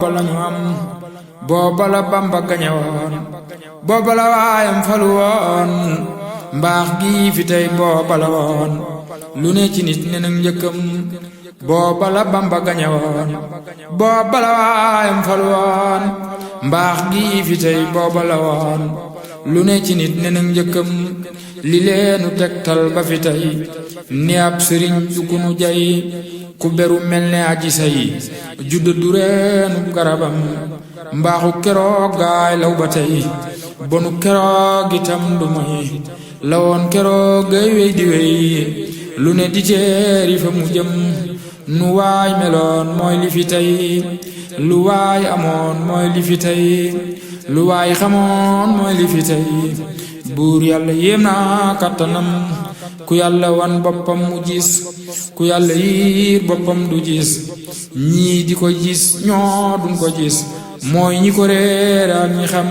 ko lañu am booba la Bamba gañe woon booba la waayam falu woon mbaax gi fi tey booba la woon lu ne ci nit ne nag njëkkam booba la Bamba gañe woon booba la waayam falu woon mbaax gi fi tey booba la woon lu ne ci nit ne nag njëkkam li leenu tegtal ba fi tey ni ab sëriñ du ku nu jay ku beru mel ne aji say judda du reenu garabam mbaaxu keroog gaay law ba tey bonu keroog itam du moy lawoon keroog gay wey di wey lu ne di teeri fa mu jëm nu waay meloon mooy li fi tey lu waay amoon mooy li fi tey lu waay xamoon mooy li fi tey buur yàlla yéem naa kàttanam ku yàlla wan boppam mu gis ku yàlla yiir boppam du gis ñii di ko gis ñoo duñ ko gis mooy ñi ko réer ak ñi xam